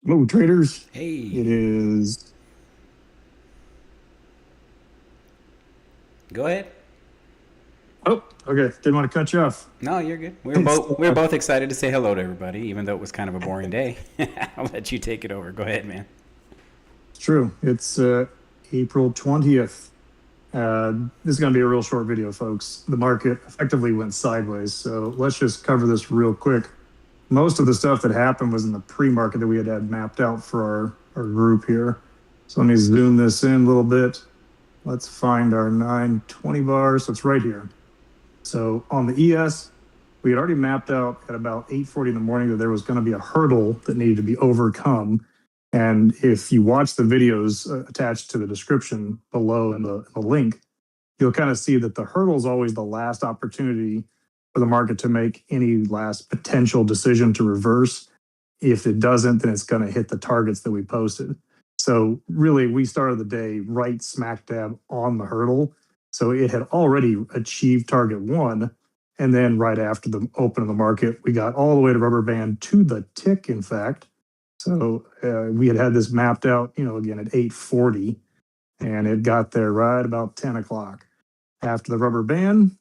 Hello, traders. It Hey, is. go ahead. Oh, okay. Didn't want to cut you off. No, you're good. We were It's both we were both excited to say hello to everybody, even though it was kind of a boring day. I'll let you take it over. Go ahead, man. true. It's April 20th. This is going to be a real short video, folks. The market effectively went sideways. So let's just cover this real quick. Most of the stuff that happened was in the pre-market that we had mapped out for our group here. So let me zoom this in a little bit. Let's find our 920 bars. So it's right here. So on the ES, we had already mapped out at about 8:40 in the morning that there was going to be a hurdle that needed to be overcome. And if you watch the videos attached to the description below in the link, you'll kind of see that the hurdle is always the last opportunity for the market to make any last potential decision to reverse. If it doesn't, then it's going to hit the targets that we posted. So really, we started the day right smack dab on the hurdle. So it had already achieved target one. And then right after the open of the market, we got all the way to rubber band to the tick, in fact. So we had this mapped out, again at 8:40, and it got there right about 10 o'clock. After the rubber band,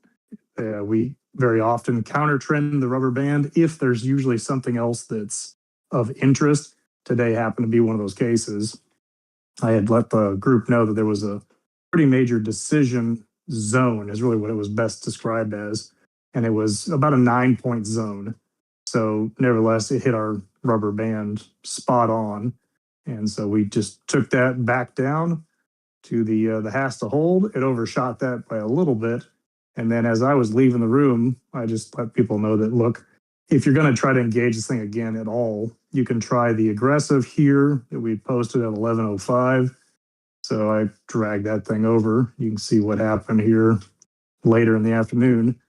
we very often counter trend the rubber band if there's usually something else that's of interest. Today happened to be one of those cases. I had let the group know that there was a pretty major decision zone, is really what it was best described as. And it was about a 9 point zone. So, nevertheless, it hit our rubber band spot on. And so we just took that back down to the has to hold. It overshot that by a little bit. And then as I was leaving the room, I just let people know that, look, if you're going to try to engage this thing again at all, you can try the aggressive here that we posted at 11:05. So I dragged that thing over. You can see what happened here later in the afternoon.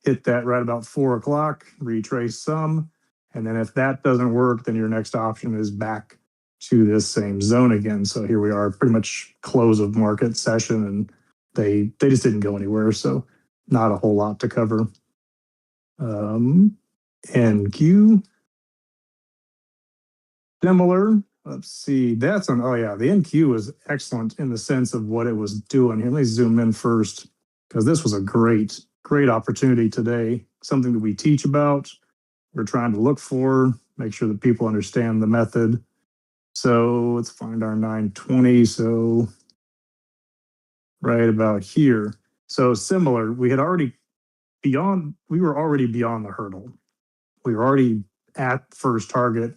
Hit that right about 4 o'clock, retrace some. And then if that doesn't work, then your next option is back to this same zone again. So here we are, pretty much close of market session, and they just didn't go anywhere. So not a whole lot to cover. NQ, similar. Let's see. That's on. Oh yeah, the NQ was excellent in the sense of what it was doing. Here, let me zoom in first because this was a great opportunity today. Something that we teach about. We're trying to look for, make sure that people understand the method. So let's find our 920. So right about here. So similar. We were already beyond the hurdle. We were already at first target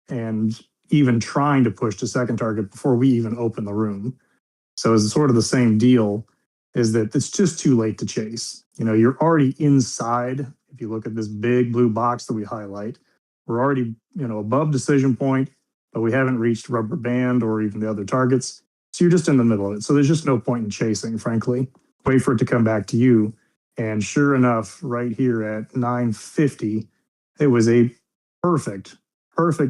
and even trying to push to second target before we even opened the room. So it's sort of the same deal, is that it's just too late to chase. You're already inside. If you look at this big blue box that we highlight, we're already, above decision point, but we haven't reached rubber band or even the other targets. So you're just in the middle of it. So there's just no point in chasing, frankly. Wait for it to come back to you. And sure enough, right here at 9:50, it was a perfect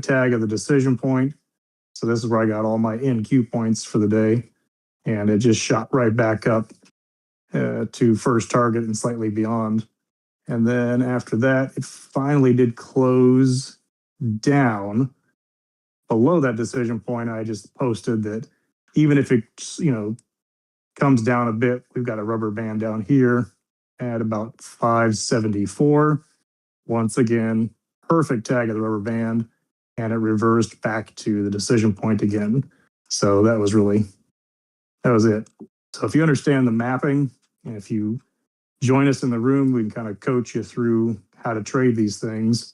tag of the decision point. So this is where I got all my NQ points for the day. And it just shot right back up to first target and slightly beyond. And then after that, it finally did close down below that decision point. I just posted that even if it, comes down a bit, we've got a rubber band down here at about 574. Once again, perfect tag of the rubber band, and it reversed back to the decision point again. So that was it. So if you understand the mapping, and if you join us in the room, we can kind of coach you through how to trade these things.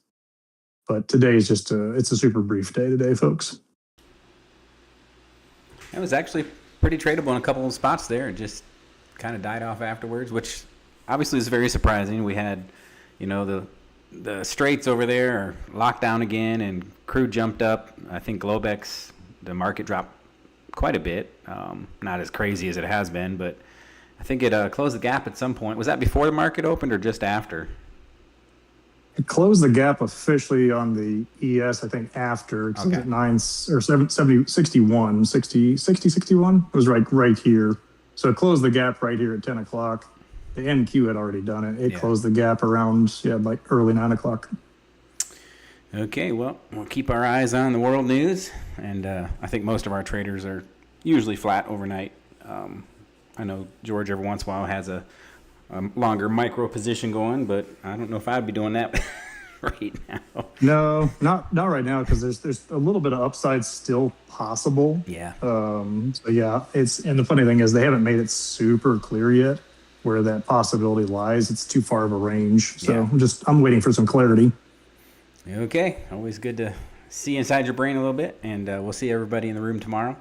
But today is it's a super brief day today, folks. It was actually pretty tradable in a couple of spots there. It just kind of died off afterwards, which obviously is very surprising. We had, the straits over there are locked down again, and crude jumped up. I think Globex, the market dropped quite a bit. Not as crazy as it has been, but I think it closed the gap at some point. Was that before the market opened or just after? It closed the gap officially on the ES, I think, after, because it was Okay. at 9 or 7, 70, 61, 60, 60, 61. It was right here. So it closed the gap right here at 10 o'clock. The NQ had already done it. It Yeah. closed the gap around, like early 9 o'clock. Okay, well, we'll keep our eyes on the world news, and I think most of our traders are usually flat overnight. I know George every once in a while has a longer micro position going, but I don't know if I'd be doing that right now. No, not right now because there's a little bit of upside still possible. Yeah. So yeah, and the funny thing is they haven't made it super clear yet where that possibility lies. It's too far of a range. So Yeah. I'm waiting for some clarity. Okay, always good to see inside your brain a little bit, and we'll see everybody in the room tomorrow.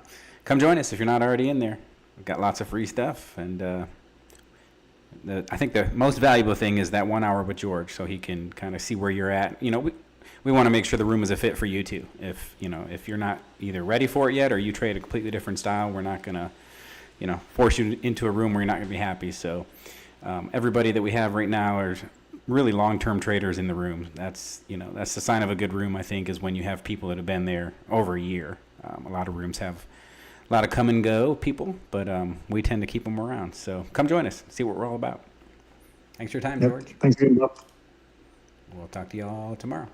Come join us if you're not already in there. We've got lots of free stuff, and I think the most valuable thing is that 1 hour with George, so he can kind of see where you're at. We want to make sure the room is a fit for you too. If you're not either ready for it yet, or you trade a completely different style, we're not gonna force you into a room where you're not gonna be happy. So everybody that we have right now are really long-term traders in the room. That's the sign of a good room, I think, is when you have people that have been there over a year. A lot of rooms have a lot of come and go people, but we tend to keep them around. So come join us, see what we're all about. Thanks for your time, Yep. George. Thanks again, Bob. We'll talk to you all tomorrow.